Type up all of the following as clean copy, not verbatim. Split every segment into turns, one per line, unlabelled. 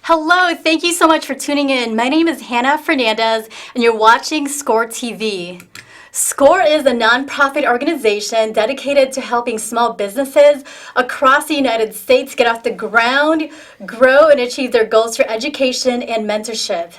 Hello, thank you so much for tuning in. My name is Hannah Fernandez, and you're watching SCORE TV. SCORE is a nonprofit organization dedicated to helping small businesses across the United States get off the ground, grow, and achieve their goals through education and mentorship.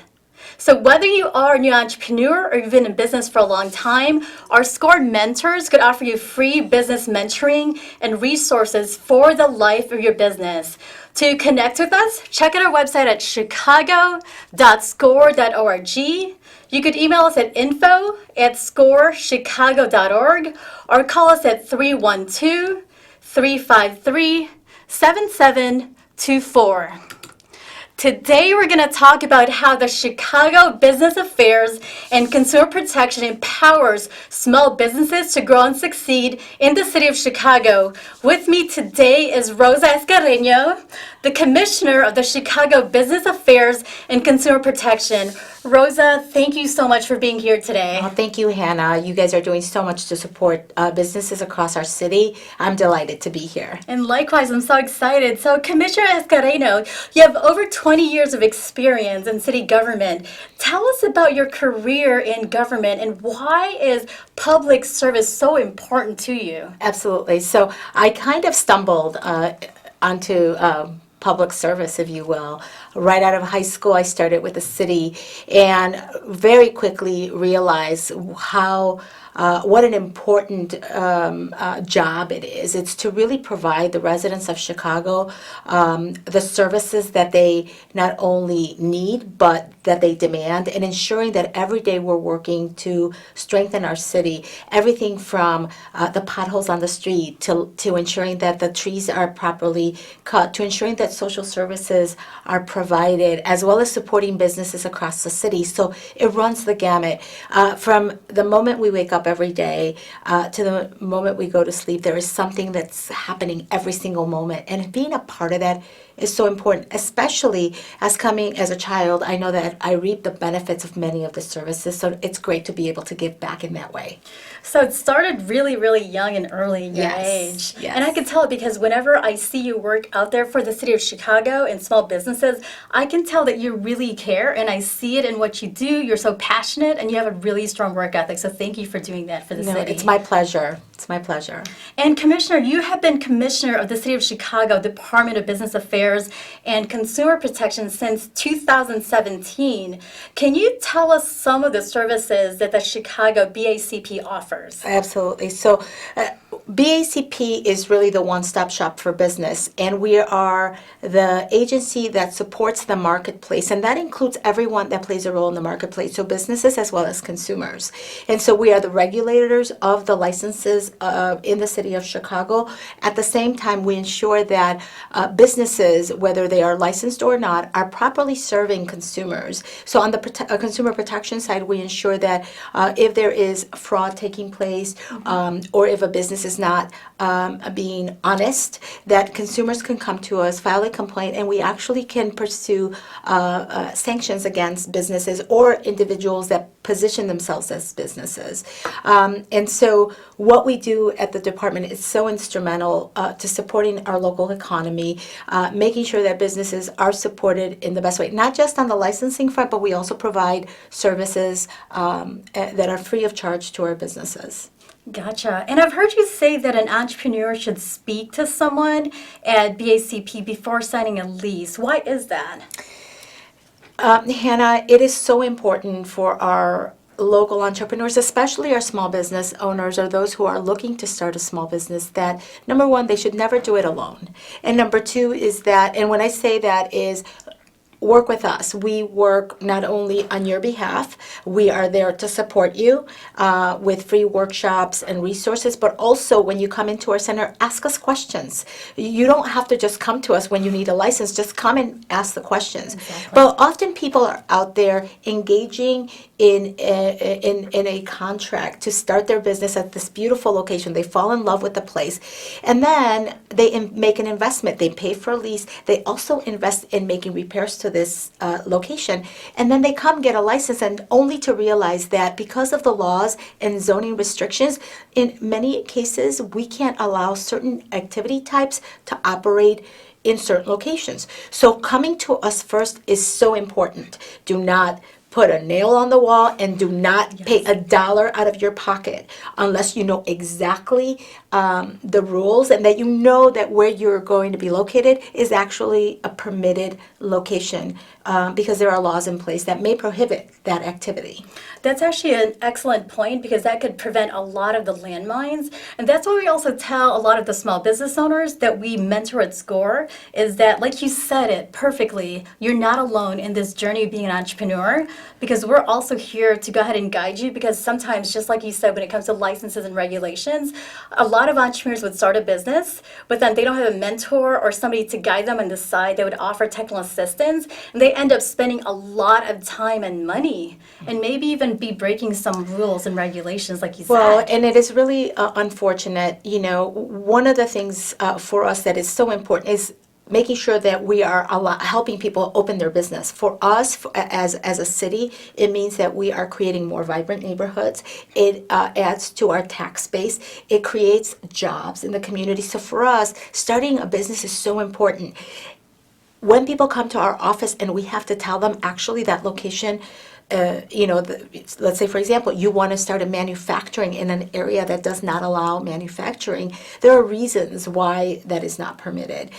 So whether you are a new entrepreneur or you've been in business for a long time, our SCORE mentors could offer you free business mentoring and resources for the life of your business. To connect with us, check out our website at chicago.score.org. You could email us at info@scorechicago.org or call us at 312-353-7724. Today we're going to talk about how the Chicago Business Affairs and Consumer Protection empowers small businesses to grow and succeed in the city of Chicago. With me today is Rosa Escareno, the Commissioner of the Chicago Business Affairs and Consumer Protection. Rosa, thank you so much for being here today.
Oh, thank you, Hannah. You guys are doing so much to support businesses across our city. I'm delighted to be here.
And likewise, I'm so excited. So, Commissioner Escareno, you have over 20 years of experience in city government. Tell us about your career in government and why is public service so important to you?
Absolutely. So I kind of stumbled onto public service, if you will. Right out of high school, I started with the city and very quickly realized what an important job it is. It's to really provide the residents of Chicago the services that they not only need, but that they demand, and ensuring that every day we're working to strengthen our city. Everything from the potholes on the street to ensuring that the trees are properly cut, to ensuring that social services are provided, as well as supporting businesses across the city. So it runs the gamut. From the moment we wake up every day to the moment we go to sleep, there is something that's happening every single moment. And being a part of that is so important, especially as coming as a child. I know that I reap the benefits of many of the services, so it's great to be able to give back in that way.
So it started really, really young and early in your age.
Yes.
And I can tell because whenever I see you work out there for the city of Chicago and small businesses, I can tell that you really care, and I see it in what you do. You're so passionate, and you have a really strong work ethic. So thank you for doing that for the city.
It's my pleasure. It's my pleasure.
And Commissioner, you have been Commissioner of the City of Chicago Department of Business Affairs and Consumer Protection since 2017. Can you tell us some of the services that the Chicago BACP offers?
Absolutely. So BACP is really the one-stop shop for business, and we are the agency that supports the marketplace, and that includes everyone that plays a role in the marketplace, so businesses as well as consumers. And so we are the regulators of the licenses in the city of Chicago. At the same time, we ensure that businesses, whether they are licensed or not, are properly serving consumers. So on the consumer protection side, we ensure that if there is fraud taking place, or if a business is not being honest, that consumers can come to us, file a complaint, and we actually can pursue sanctions against businesses or individuals that position themselves as businesses. And so what we do at the department is so instrumental to supporting our local economy, making sure that businesses are supported in the best way, not just on the licensing front, but we also provide services that are free of charge to our businesses.
Gotcha. And I've heard you say that an entrepreneur should speak to someone at BACP before signing a lease. Why is that?
Hannah, it is so important for our local entrepreneurs, especially our small business owners or those who are looking to start a small business, that number one, they should never do it alone. And number two is that, and when I say that is, work with us. We work not only on your behalf, we are there to support you with free workshops and resources, but also when you come into our center, ask us questions. You don't have to just come to us when you need a license, just come and ask the questions.
Exactly.
But often people are out there engaging in a contract to start their business at this beautiful location. They fall in love with the place, and then they make an investment. They pay for a lease. They also invest in making repairs to this location, and then they come get a license, and only to realize that because of the laws and zoning restrictions, in many cases we can't allow certain activity types to operate in certain locations. So coming to us first is so important. Do not put a nail on the wall and do not pay a dollar out of your pocket unless you know exactly the rules and that you know that where you're going to be located is actually a permitted location because there are laws in place that may prohibit that activity.
That's actually an excellent point because that could prevent a lot of the landmines. And that's why we also tell a lot of the small business owners that we mentor at SCORE is that, like you said it perfectly, you're not alone in this journey of being an entrepreneur because we're also here to go ahead and guide you because sometimes, just like you said, when it comes to licenses and regulations, a lot of entrepreneurs would start a business, but then they don't have a mentor or somebody to guide them on the side that would offer technical assistance, and they end up spending a lot of time and money and maybe even be breaking some rules and regulations like you
Well,
said.
and it is really unfortunate. You know, one of the things for us that is so important is making sure that we are helping people open their business. For us, as a city, it means that we are creating more vibrant neighborhoods. It adds to our tax base. It creates jobs in the community. So for us, starting a business is so important. When people come to our office and we have to tell them actually that location, let's say, for example, you want to start a manufacturing in an area that does not allow manufacturing, there are reasons why that is not permitted.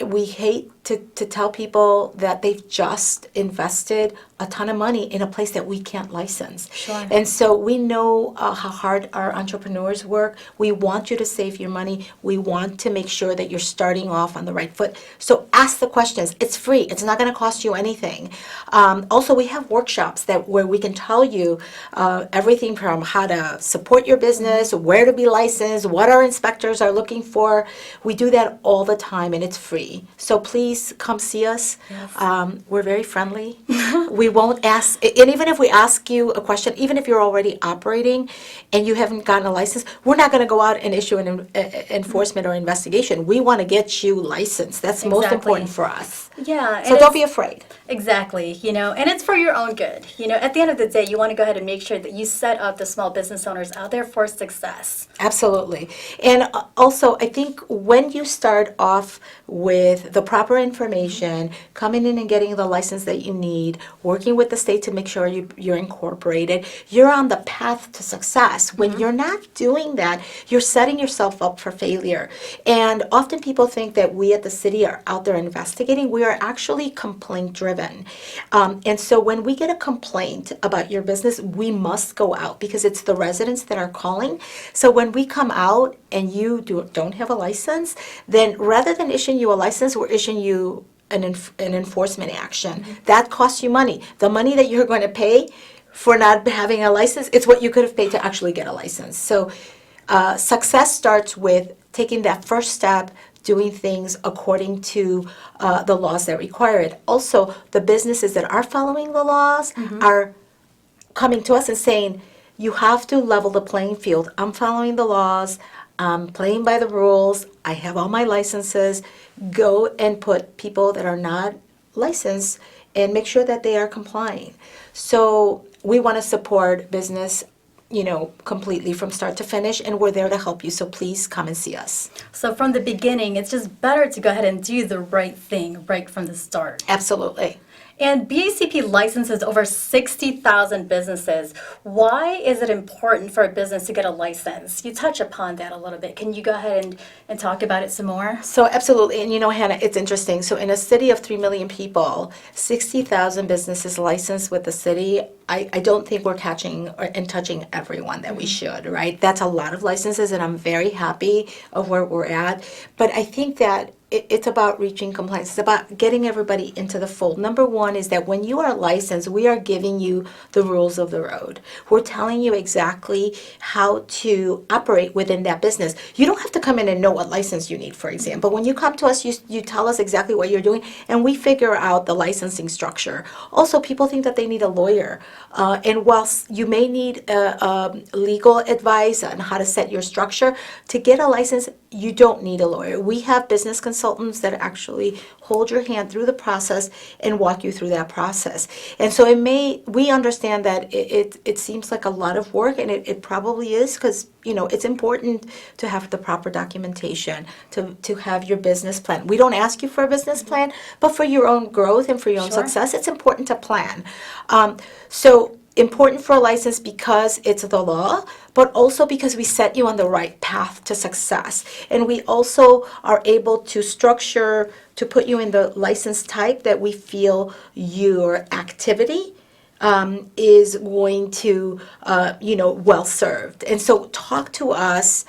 We hate to tell people that they've just invested a ton of money in a place that we can't license.
Sure.
And so we know how hard our entrepreneurs work. We want you to save your money. We want to make sure that you're starting off on the right foot. So ask the questions. It's free. It's not going to cost you anything. Also, we have workshops where we can tell you everything from how to support your business, where to be licensed, what our inspectors are looking for. We do that all the time, and it's free. So please come see us.
Yes.
We're very friendly. We won't ask, and even if we ask you a question, even if you're already operating and you haven't gotten a license, we're not going to go out and issue an enforcement or investigation. We want to get you licensed. That's most
Exactly.
important for us.
Yeah.
So don't be afraid.
Exactly, and it's for your own good. At the end of the day, you want to go ahead and make sure that you set up the small business owners out there for success.
Absolutely. And also, I think when you start off with the proper information, coming in and getting the license that you need, working with the state to make sure you're incorporated, you're on the path to success. When you're not doing that, you're setting yourself up for failure. And often people think that we at the city are out there investigating. We are actually complaint driven. And so when we get a complaint about your business, we must go out because it's the residents that are calling. So when we come out and you don't have a license, then rather than issuing you a license, we're issuing you an enforcement action. That costs you money. The money that you're going to pay for not having a license, it's what you could have paid to actually get a license. So success starts with taking that first step, doing things according to the laws that require it. Also, the businesses that are following the laws are coming to us and saying, you have to level the playing field. I'm following the laws. I'm playing by the rules. I have all my licenses. Go and put people that are not licensed and make sure that they are complying. So we want to support business completely from start to finish, and we're there to help you. So please come and see us.
So from the beginning, it's just better to go ahead and do the right thing right from the start.
Absolutely.
And BACP licenses over 60,000 businesses. Why is it important for a business to get a license? You touch upon that a little bit. Can you go ahead and talk about it some more?
So absolutely. And Hannah, it's interesting. So in a city of 3 million people, 60,000 businesses licensed with the city, I don't think we're catching and touching everyone that we should, right? That's a lot of licenses, and I'm very happy of where we're at. But I think that it's about reaching compliance. It's about getting everybody into the fold. Number one is that when you are licensed, we are giving you the rules of the road. We're telling you exactly how to operate within that business. You don't have to come in and know what license you need, for example. When you come to us, you tell us exactly what you're doing, and we figure out the licensing structure. Also, people think that they need a lawyer. And whilst you may need legal advice on how to set your structure, to get a license, you don't need a lawyer. We have business consultants that actually hold your hand through the process and walk you through that process. And so we understand that it seems like a lot of work, and it probably is, because, it's important to have the proper documentation, to have your business plan. We don't ask you for a business plan, but for your own growth and for your own
Sure.
success, it's important to plan. So important for a license because it's the law, but also because we set you on the right path to success. And we also are able to structure, to put you in the license type that we feel your activity is going to, well served. And so talk to us.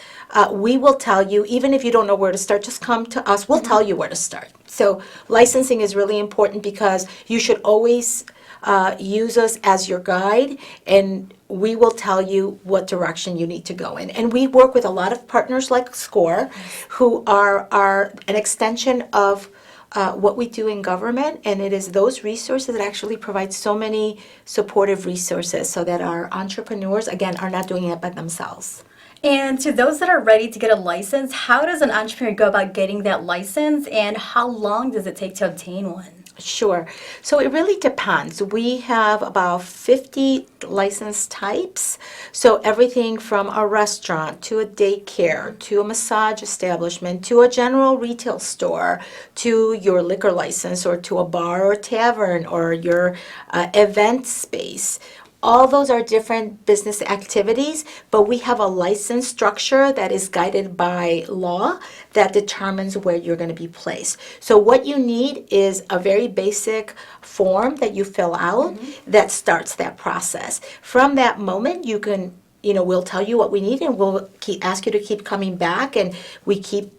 We will tell you, even if you don't know where to start, just come to us. We'll tell you where to start. So licensing is really important because you should always use us as your guide, and we will tell you what direction you need to go in. And we work with a lot of partners like SCORE, who are an extension of what we do in government, and it is those resources that actually provide so many supportive resources so that our entrepreneurs, again, are not doing it by themselves.
And to those that are ready to get a license, how does an entrepreneur go about getting that license, and how long does it take to obtain one?
Sure. So it really depends. We have about 50 license types. So everything from a restaurant to a daycare to a massage establishment to a general retail store to your liquor license or to a bar or tavern or your event space. All those are different business activities, but we have a license structure that is guided by law that determines where you're going to be placed. So what you need is a very basic form that you fill out that starts that process. From that moment, you can, we'll tell you what we need, and we'll ask you to keep coming back, and we keep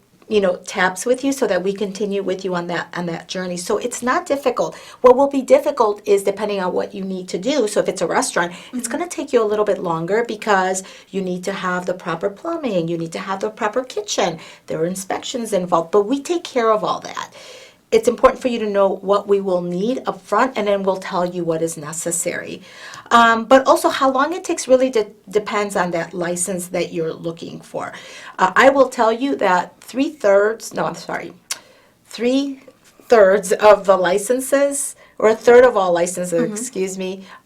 tabs with you so that we continue with you on that journey. So it's not difficult. What will be difficult is depending on what you need to do. So if it's a restaurant, it's going to take you a little bit longer because you need to have the proper plumbing, you need to have the proper kitchen. There are inspections involved, but we take care of all that. It's important for you to know what we will need up front, and then we'll tell you what is necessary. But also how long it takes really depends on that license that you're looking for. I will tell you that three-thirds of the licenses, or a third of all licenses,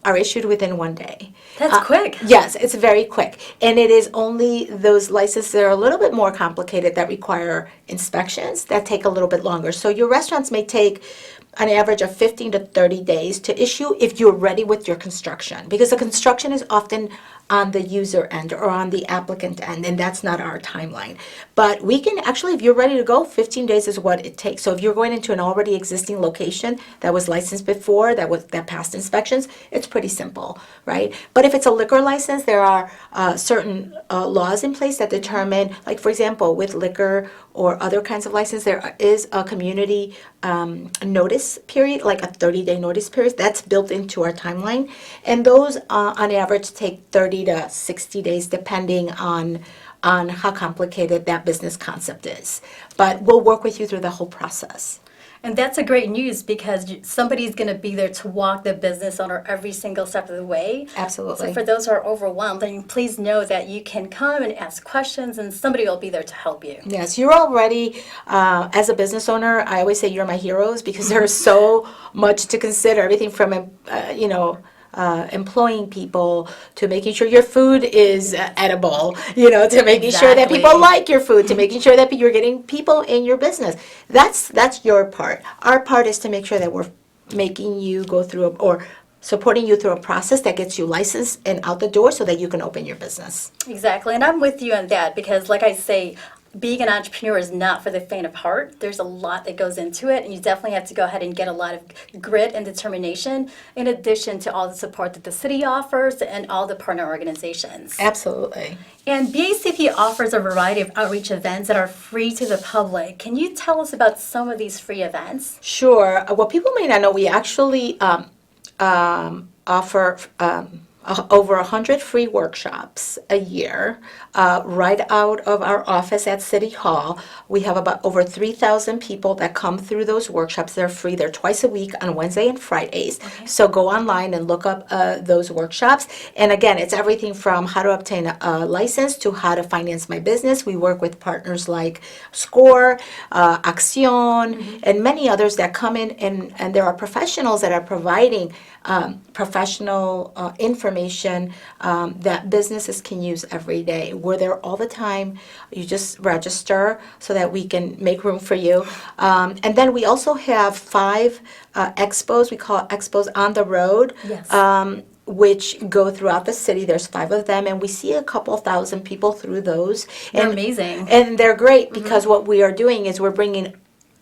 are issued within 1 day.
That's quick.
Yes, it's very quick. And it is only those licenses that are a little bit more complicated that require inspections that take a little bit longer. So your restaurants may take an average of 15 to 30 days to issue if you're ready with your construction, because the construction is often on the user end or on the applicant end, and that's not our timeline. But we can actually, if you're ready to go, 15 days is what it takes. So if you're going into an already existing location that was licensed before, that passed inspections, it's pretty simple, right? But if it's a liquor license, there are certain laws in place that determine, like for example, with liquor or other kinds of license, there is a community notice period, like a 30-day notice period. That's built into our timeline. And those on average take 30 to 60 days depending on how complicated that business concept is. But we'll work with you through the whole process.
And that's a great news because somebody's going to be there to walk the business owner every single step of the way.
Absolutely.
So for those who are overwhelmed, then please know that you can come and ask questions and somebody will be there to help you.
Yes, you're already, as a business owner, I always say you're my heroes because there's so much to consider. Everything from, employing people to making sure your food is edible, to making sure that people like your food, to making sure that you're getting people in your business. That's your part. Our part is to make sure that we're making you go through or supporting you through a process that gets you licensed and out the door so that you can open your business.
Exactly. And I'm with you on that because, like I say, being an entrepreneur is not for the faint of heart. There's a lot that goes into it, and you definitely have to go ahead and get a lot of grit and determination in addition to all the support that the city offers and all the partner organizations.
Absolutely.
And BACP offers a variety of outreach events that are free to the public. Can you tell us about some of these free events?
Sure. What people may not know, we actually offer over 100 free workshops a year right out of our office at City Hall. We have about over 3,000 people that come through those workshops. They're free. They're twice a week on Wednesday and Fridays.
Okay.
So go online and look up those workshops. And again, it's everything from how to obtain a license to how to finance my business. We work with partners like SCORE, Acción, and many others that come in, and there are professionals that are providing professional information that businesses can use every day. We're there all the time. You just register so that we can make room for you. And then we also have 5 expos. We call it expos on the road.
Yes.
Which go throughout the city. There's 5 of them, and we see a couple thousand people through those.
They're amazing.
And they're great because what we are doing is we're bringing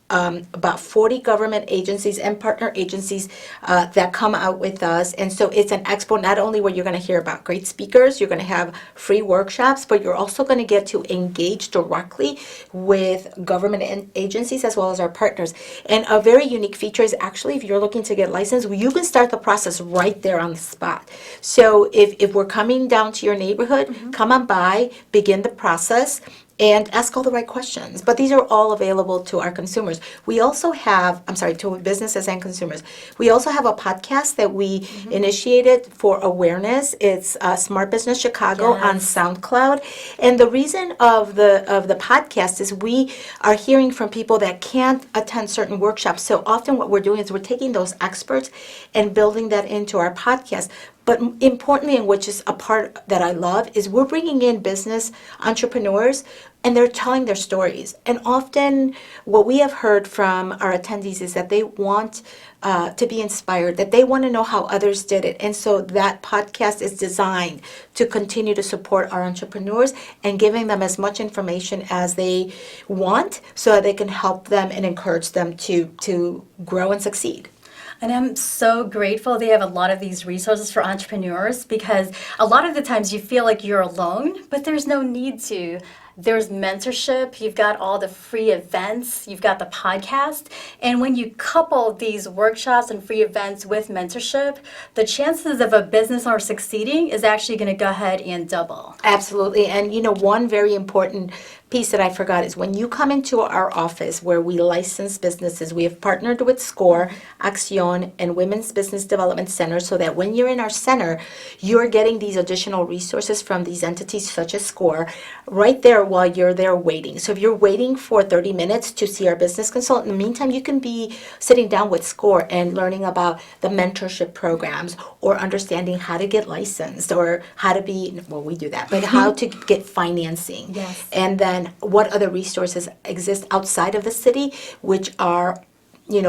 about 40 government agencies and partner agencies that come out with us. And so it's an expo not only where you're going to hear about great speakers, you're going to have free workshops, but you're also going to get to engage directly with government agencies as well as our partners. And a very unique feature is actually if you're looking to get licensed, you can start the process right there on the spot. So if we're coming down to your neighborhood, come on by, begin the process, and ask all the right questions. But these are all available to our consumers. We also have, to businesses and consumers. We also have a podcast that we initiated for awareness. It's Smart Business Chicago on SoundCloud. And the reason of the podcast is we are hearing from people that can't attend certain workshops. So often what we're doing is we're taking those experts and building that into our podcast. But importantly, and which is a part that I love, is we're bringing in business entrepreneurs and they're telling their stories. And often what we have heard from our attendees is that they want to be inspired, that they want to know how others did it. And so that podcast is designed to continue to support our entrepreneurs and giving them as much information as they want so that they can help them and encourage them to grow and succeed.
And I'm so grateful they have a lot of these resources for entrepreneurs because a lot of the times you feel like you're alone, but there's no need to. There's mentorship, you've got all the free events, you've got the podcast. And when you couple these workshops and free events with mentorship, the chances of a business owner succeeding is actually going to go ahead and double.
Absolutely. And one very important piece that I forgot is when you come into our office where we license businesses, we have partnered with SCORE, Acción, and Women's Business Development Center so that when you're in our center, you're getting these additional resources from these entities such as SCORE right there while you're there waiting. So if you're waiting for 30 minutes to see our business consultant, in the meantime, you can be sitting down with SCORE and learning about the mentorship programs or understanding how to get licensed or how to we do that, but how to get financing.
Yes.
And then what other resources exist outside of the city, which are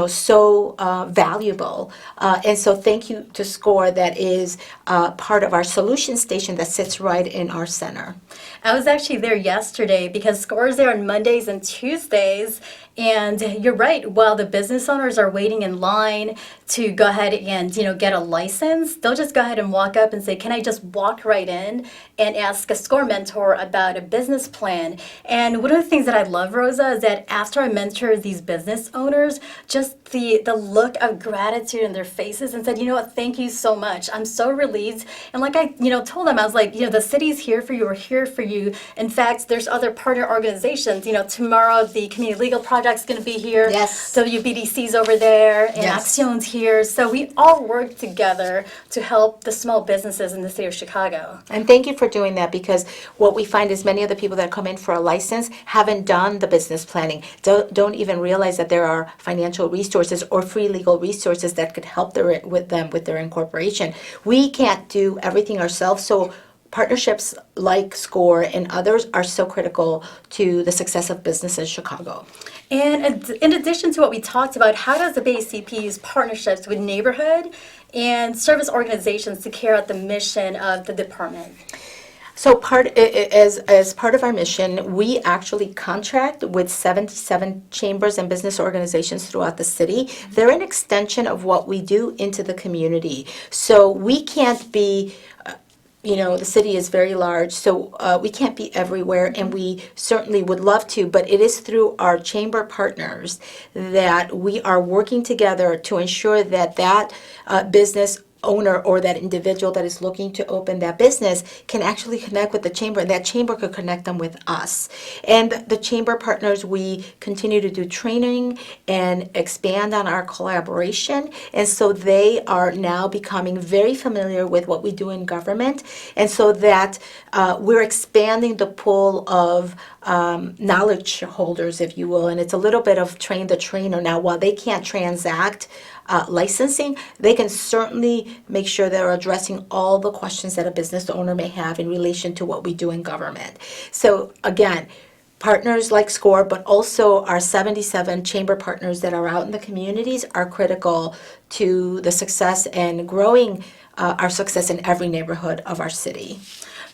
so valuable. And so thank you to SCORE that is part of our solution station that sits right in our center.
I was actually there yesterday because SCORE is there on Mondays and Tuesdays. And you're right, while the business owners are waiting in line to go ahead and get a license, they'll just go ahead and walk up and say, can I just walk right in and ask a SCORE mentor about a business plan? And one of the things that I love, Rosa, is that after I mentor these business owners, just the look of gratitude in their faces and said, you know what, thank you so much. I'm so relieved. And like I told them, I was like, the city's here for you. We're here for you. In fact, there's other partner organizations. Tomorrow the Community Legal Project's going to be here.
Yes.
WBDC's over there and
Yes.
Acción's here. So we all work together to help the small businesses in the city of Chicago.
And thank you for doing that because what we find is many of the people that come in for a license haven't done the business planning, don't even realize that there are financial resources or free legal resources that could help them with their incorporation. We can't do everything ourselves, so partnerships like SCORE and others are so critical to the success of business in Chicago.
And in addition to what we talked about, how does the BACP use partnerships with neighborhood and service organizations to carry out the mission of the department?
So as part of our mission, we actually contract with 77 chambers and business organizations throughout the city. They're an extension of what we do into the community. So we can't be the city is very large, so we can't be everywhere, and we certainly would love to, but it is through our chamber partners that we are working together to ensure that business owner or that individual that is looking to open that business can actually connect with the chamber, and that chamber could connect them with us. And the chamber partners, we continue to do training and expand on our collaboration. And so they are now becoming very familiar with what we do in government. And so that we're expanding the pool of knowledge holders, if you will. And it's a little bit of train the trainer. Now, while they can't transact licensing, they can certainly make sure they're addressing all the questions that a business owner may have in relation to what we do in government. So again, partners like SCORE, but also our 77 chamber partners that are out in the communities are critical to the success and growing our success in every neighborhood of our city.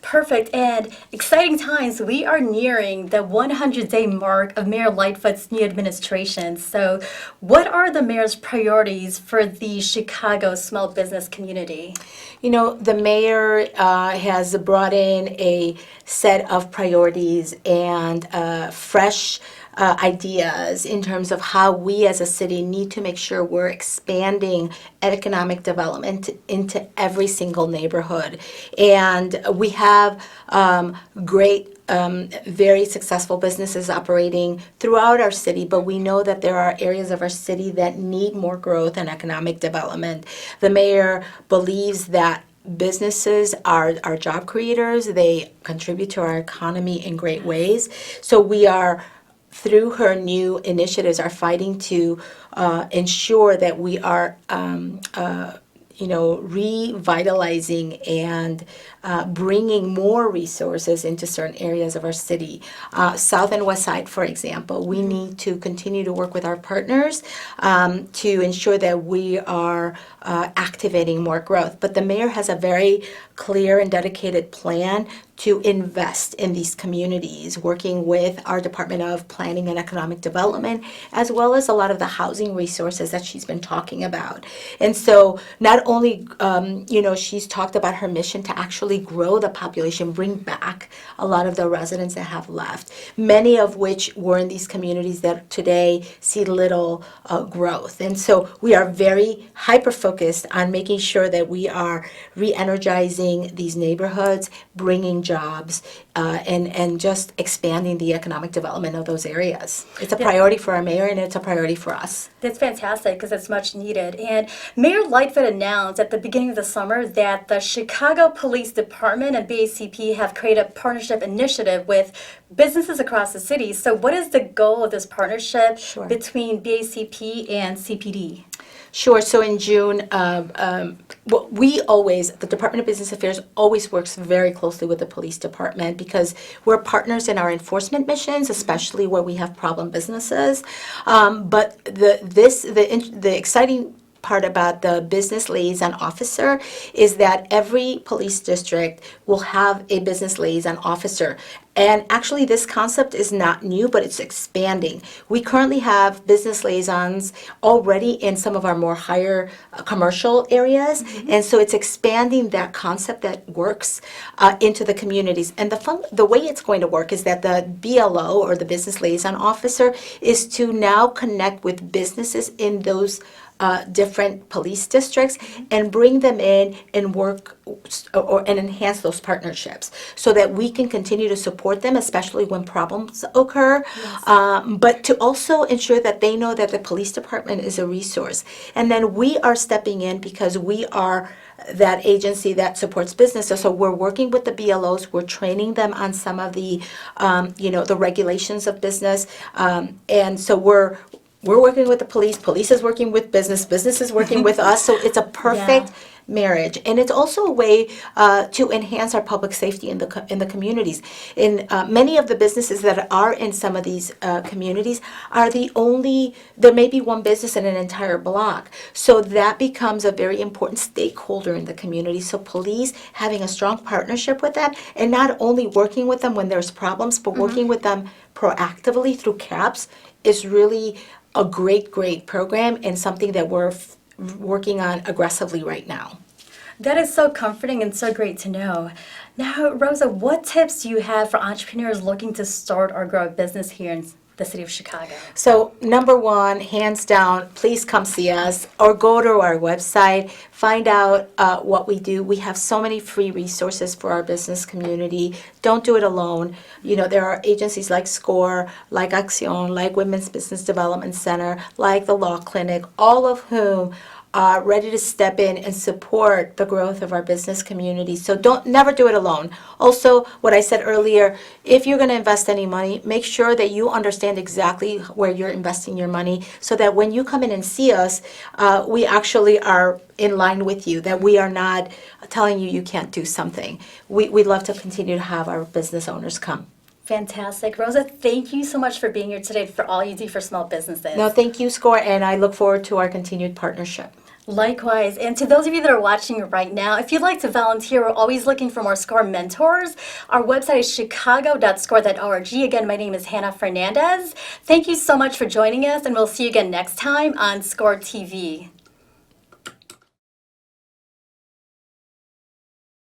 Perfect, and exciting times. We are nearing the 100-day mark of Mayor Lightfoot's new administration. So what are the mayor's priorities for the Chicago small business community?
You know, the mayor has brought in a set of priorities and fresh ideas in terms of how we as a city need to make sure we're expanding economic development into every single neighborhood. And we have great very successful businesses operating throughout our city, but we know that there are areas of our city that need more growth and economic development. The mayor believes that businesses are job creators. They contribute to our economy in great ways. So we are, through her new initiatives, are fighting to ensure that we are revitalizing and bringing more resources into certain areas of our city. South and West Side, for example, we need to continue to work with our partners to ensure that we are activating more growth. But the mayor has a very clear and dedicated plan to invest in these communities, working with our Department of Planning and Economic Development, as well as a lot of the housing resources that she's been talking about. And so not only, she's talked about her mission to actually grow the population, bring back a lot of the residents that have left, many of which were in these communities that today see little growth. And so we are very hyper-focused on making sure that we are re-energizing these neighborhoods, bringing jobs, and just expanding the economic development of those areas. It's a priority for our mayor, and it's a priority for us.
That's fantastic because it's much needed. And Mayor Lightfoot announced at the beginning of the summer that the Chicago Police Department and BACP have created a partnership initiative with businesses across the city. So what is the goal of this partnership between BACP and CPD?
Sure. So in June, the Department of Business Affairs always works very closely with the police department because we're partners in our enforcement missions, especially where we have problem businesses. But the exciting part about the business liaison officer is that every police district will have a business liaison officer. And actually, this concept is not new, but it's expanding. We currently have business liaisons already in some of our more higher commercial areas. And so it's expanding that concept that works into the communities. And the way it's going to work is that the BLO, or the business liaison officer, is to now connect with businesses in those different police districts and bring them in and work and enhance those partnerships so that we can continue to support them, especially when problems occur, but to also ensure that they know that the police department is a resource. And then we are stepping in because we are that agency that supports businesses. So we're working with the BLOs, we're training them on some of the, the regulations of business, and so we're working with the police is working with business is working with us, so it's a perfect marriage. And it's also a way to enhance our public safety in the communities. In many of the businesses that are in some of these communities are there may be one business in an entire block. So that becomes a very important stakeholder in the community. So police having a strong partnership with them, and not only working with them when there's problems, but working with them proactively through CAPS is really a great program and something that we're working on aggressively right now.
That is so comforting and so great to know. Now, Rosa, what tips do you have for entrepreneurs looking to start or grow a business here in the city of Chicago?
So, number one, hands down, please come see us or go to our website, find out what we do. We have so many free resources for our business community. Don't do it alone. You know, there are agencies like SCORE, like Acción, like Women's Business Development Center, like the Law Clinic, all of whom are ready to step in and support the growth of our business community. So don't never do it alone. Also, what I said earlier, if you're going to invest any money, make sure that you understand exactly where you're investing your money so that when you come in and see us, we actually are in line with you, that we are not telling you you can't do something. We'd love to continue to have our business owners come.
Fantastic. Rosa, thank you so much for being here today, for all you do for small businesses.
No, thank you, SCORE, and I look forward to our continued partnership.
Likewise. And to those of you that are watching right now, if you'd like to volunteer, we're always looking for more SCORE mentors. Our website is chicago.score.org. Again, my name is Hannah Fernandez. Thank you so much for joining us, and we'll see you again next time on SCORE TV.